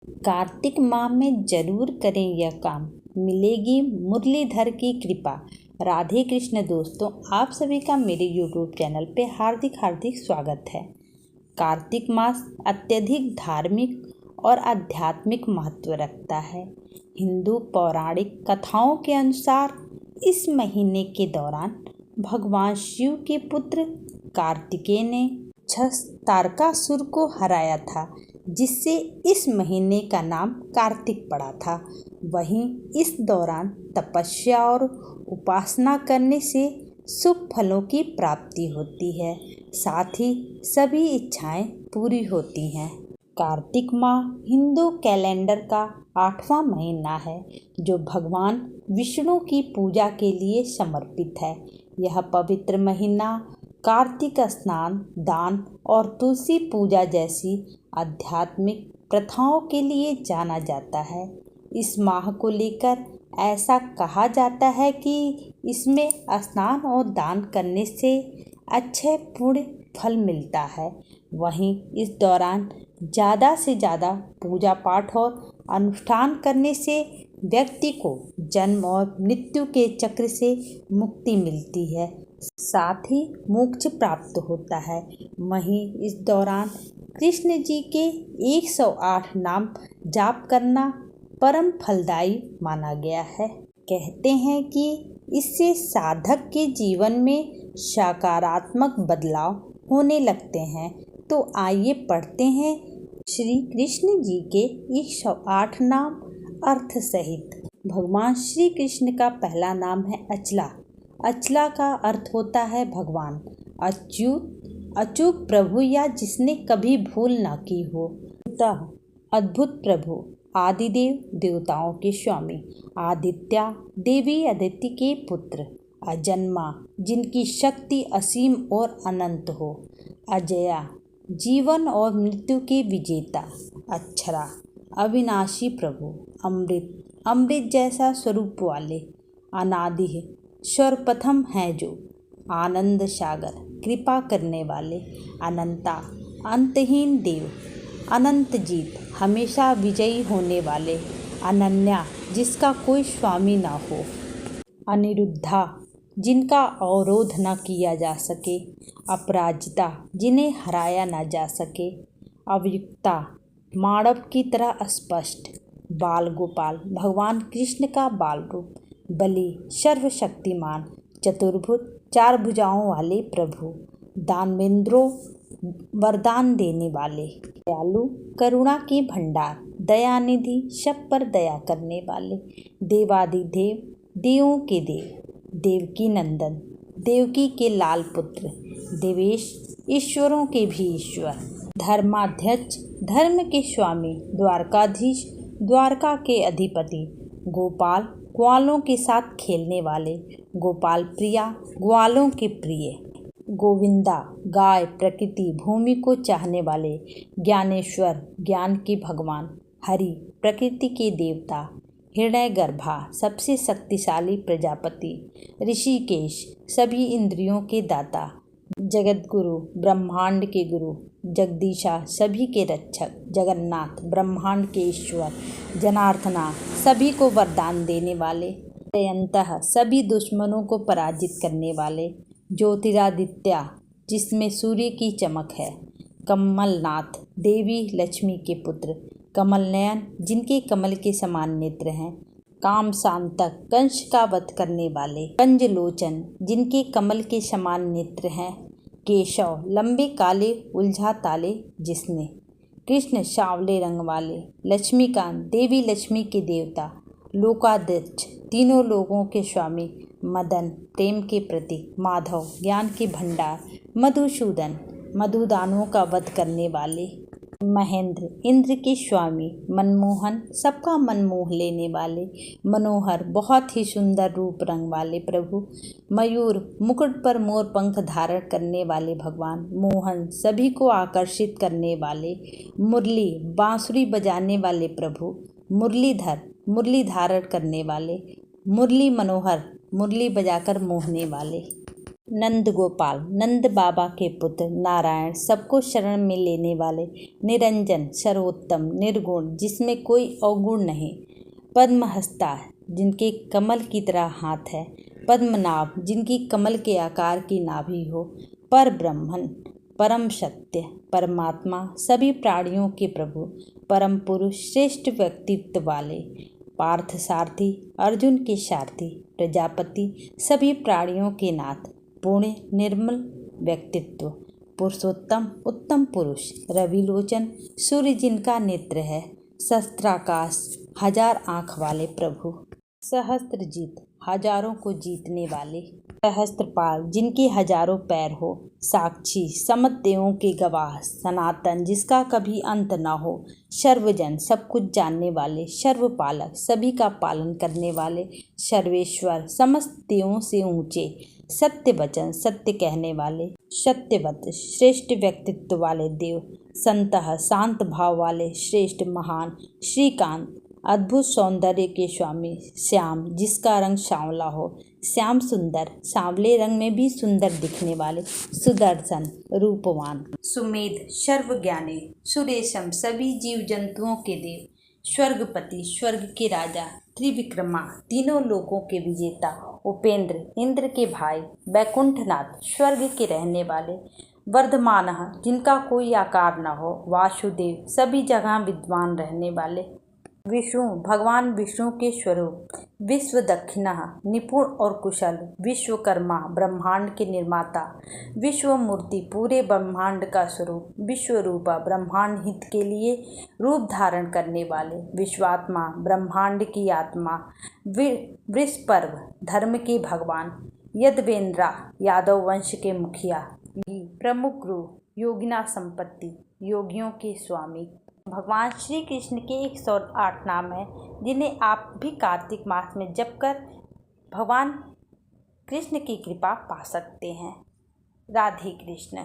कार्तिक माह में जरूर करें यह काम, मिलेगी मुरलीधर की कृपा। राधे कृष्ण दोस्तों, आप सभी का मेरे YouTube चैनल पे हार्दिक हार्दिक स्वागत है। कार्तिक मास अत्यधिक धार्मिक और आध्यात्मिक महत्व रखता है। हिंदू पौराणिक कथाओं के अनुसार इस महीने के दौरान भगवान शिव के पुत्र कार्तिकेय ने तारकासुर को हराया था, जिससे इस महीने का नाम कार्तिक पड़ा था। वहीं इस दौरान तपस्या और उपासना करने से शुभ फलों की प्राप्ति होती है, साथ ही सभी इच्छाएं पूरी होती हैं। कार्तिक माह हिंदू कैलेंडर का 8वां महीना है, जो भगवान विष्णु की पूजा के लिए समर्पित है। यह पवित्र महीना कार्तिक स्नान, दान और तुलसी पूजा जैसी आध्यात्मिक प्रथाओं के लिए जाना जाता है। इस माह को लेकर ऐसा कहा जाता है कि इसमें स्नान और दान करने से अच्छे पुण्य फल मिलता है। वहीं इस दौरान ज़्यादा से ज़्यादा पूजा पाठ और अनुष्ठान करने से व्यक्ति को जन्म और मृत्यु के चक्र से मुक्ति मिलती है, साथ ही मोक्ष प्राप्त होता है। वहीं इस दौरान कृष्ण जी के 108 नाम जाप करना परम फलदायी माना गया है। कहते हैं कि इससे साधक के जीवन में सकारात्मक बदलाव होने लगते हैं। तो आइए पढ़ते हैं श्री कृष्ण जी के 108 नाम अर्थ सहित। भगवान श्री कृष्ण का पहला नाम है अचला। अचला का अर्थ होता है भगवान, अच्युत, अचूक प्रभु या जिसने कभी भूल ना की हो। अद्भुत प्रभु, आदिदेव, देवताओं के स्वामी। आदित्या, देवी अदिति के पुत्र। अजन्मा, जिनकी शक्ति असीम और अनंत हो। अजया, जीवन और मृत्यु के विजेता। अक्षरा, अविनाशी प्रभु। अमृत, अमृत जैसा स्वरूप वाले। अनादि, सर्वप्रथम हैं जो। आनंद सागर, कृपा करने वाले। अनंता, अंतहीन देव। अनंत जीत, हमेशा विजयी होने वाले। अनन्या, जिसका कोई स्वामी ना हो। अनिरुद्धा, जिनका अवरोध न किया जा सके। अपराजिता, जिन्हें हराया न जा सके। अवयुक्ता, मानव की तरह स्पष्ट। बाल गोपाल, भगवान कृष्ण का बाल रूप। बलि, सर्वशक्तिमान। चतुर्भुज, 4 भुजाओं वाले प्रभु। दानवेंद्रो, वरदान देने वाले। दयालु, करुणा के भंडार। दयानिधि, सब पर दया करने वाले। देवादिदेव, देवों के देव। देवकी नंदन, देवकी के लाल पुत्र। देवेश, ईश्वरों के भी ईश्वर। धर्माध्यक्ष, धर्म के स्वामी। द्वारकाधीश, द्वारका के अधिपति। गोपाल, ग्वालों के साथ खेलने वाले। गोपाल प्रिया, ग्वालों के प्रिय। गोविंदा, गाय, प्रकृति, भूमि को चाहने वाले। ज्ञानेश्वर, ज्ञान के भगवान। हरि, प्रकृति के देवता। हिरण्यगर्भा, सबसे शक्तिशाली प्रजापति। ऋषिकेश, सभी इंद्रियों के दाता। जगत गुरु, ब्रह्मांड के गुरु। जगदीशा, सभी के रक्षक। जगन्नाथ, ब्रह्मांड के ईश्वर। जनार्दना, सभी को वरदान देने वाले। जयंतः, सभी दुश्मनों को पराजित करने वाले। ज्योतिरादित्य, जिसमें सूर्य की चमक है। कमलनाथ, देवी लक्ष्मी के पुत्र। कमलनयन, जिनके कमल के समान नेत्र हैं। काम शांतक, कंस का वध करने वाले। कंजलोचन, जिनके कमल के समान नेत्र हैं। केशव, लंबे काले उलझा ताले जिसने। कृष्ण, सांवले रंग वाले। लक्ष्मीकांत, देवी लक्ष्मी के देवता। लोकाध्यक्ष, तीनों लोगों के स्वामी। मदन, प्रेम के प्रतीक। माधव, ज्ञान के भंडार। मधुसूदन, मधुदानों का वध करने वाले। महेंद्र, इंद्र के स्वामी। मनमोहन, सबका मन मोह लेने वाले। मनोहर, बहुत ही सुंदर रूप रंग वाले प्रभु। मयूर, मुकुट पर मोर पंख धारण करने वाले भगवान। मोहन, सभी को आकर्षित करने वाले। मुरली, बांसुरी बजाने वाले प्रभु। मुरलीधर, मुरली धारण करने वाले। मुरली मनोहर, मुरली बजाकर मोहने वाले। नंद गोपाल, नंद बाबा के पुत्र, नारायण, सबको शरण में लेने वाले, निरंजन, सर्वोत्तम, निर्गुण, जिसमें कोई अवगुण नहीं, पद्महस्ता, जिनके कमल की तरह हाथ है, पद्मनाभ, जिनकी कमल के आकार की नाभि हो, पर ब्रह्मन, परम सत्य, परमात्मा, सभी प्राणियों के प्रभु, परम पुरुष, श्रेष्ठ व्यक्तित्व वाले, पार्थ सारथी, अर्जुन के सारथी, प्रजापति, सभी प्राणियों के नाथ, पुण्य निर्मल व्यक्तित्व, पुरुषोत्तम, उत्तम पुरुष, रविलोचन, सूर्य जिनका नेत्र है, सहस्त्राकाश, हजार आँख वाले प्रभु, सहस्त्रजीत, हजारों को जीतने वाले, सहस्त्रपाल, जिनके हजारों पैर हो, साक्षी, समस्त देवों के गवाह, सनातन, जिसका कभी अंत न हो, सर्वजन, सब कुछ जानने वाले, सर्वपालक, सभी का पालन करने वाले, सर्वेश्वर, समस्त देवों से ऊंचे, सत्य वचन, सत्य कहने वाले, सत्यवत, श्रेष्ठ व्यक्तित्व वाले देव, संतः, शांत भाव वाले, श्रेष्ठ, महान, श्रीकांत, अद्भुत सौंदर्य के स्वामी, श्याम, जिसका रंग सांवला हो, श्याम सुंदर, सांवले रंग में भी सुंदर दिखने वाले, सुदर्शन, रूपवान, सुमेध, सर्वज्ञानी, सुरेशम, सभी जीव जंतुओं के देव, स्वर्गपति, स्वर्ग के राजा, त्रिविक्रमा, तीनों लोकों के विजेता, उपेंद्र, इंद्र के भाई, बैकुंठनाथ, स्वर्ग के रहने वाले, वर्धमान, जिनका कोई आकार न हो, वासुदेव, सभी जगह विद्वान रहने वाले, विष्णु, भगवान विष्णु के स्वरूप, विश्व दक्षिणा, निपुण और कुशल, विश्वकर्मा, ब्रह्मांड के निर्माता, विश्व मूर्ति, पूरे ब्रह्मांड का स्वरूप, विश्वरूपा, ब्रह्मांड हित के लिए रूप धारण करने वाले, विश्वात्मा, ब्रह्मांड की आत्मा, वृषपर्व, धर्म के भगवान, यदवेंद्रा, यादव वंश के मुखिया, प्रमुख गुरु, योगिना संपत्ति, योगियों के स्वामी, भगवान श्री कृष्ण के 108 नाम हैं, जिन्हें आप भी कार्तिक मास में जप कर भगवान कृष्ण की कृपा पा सकते हैं। राधे कृष्ण।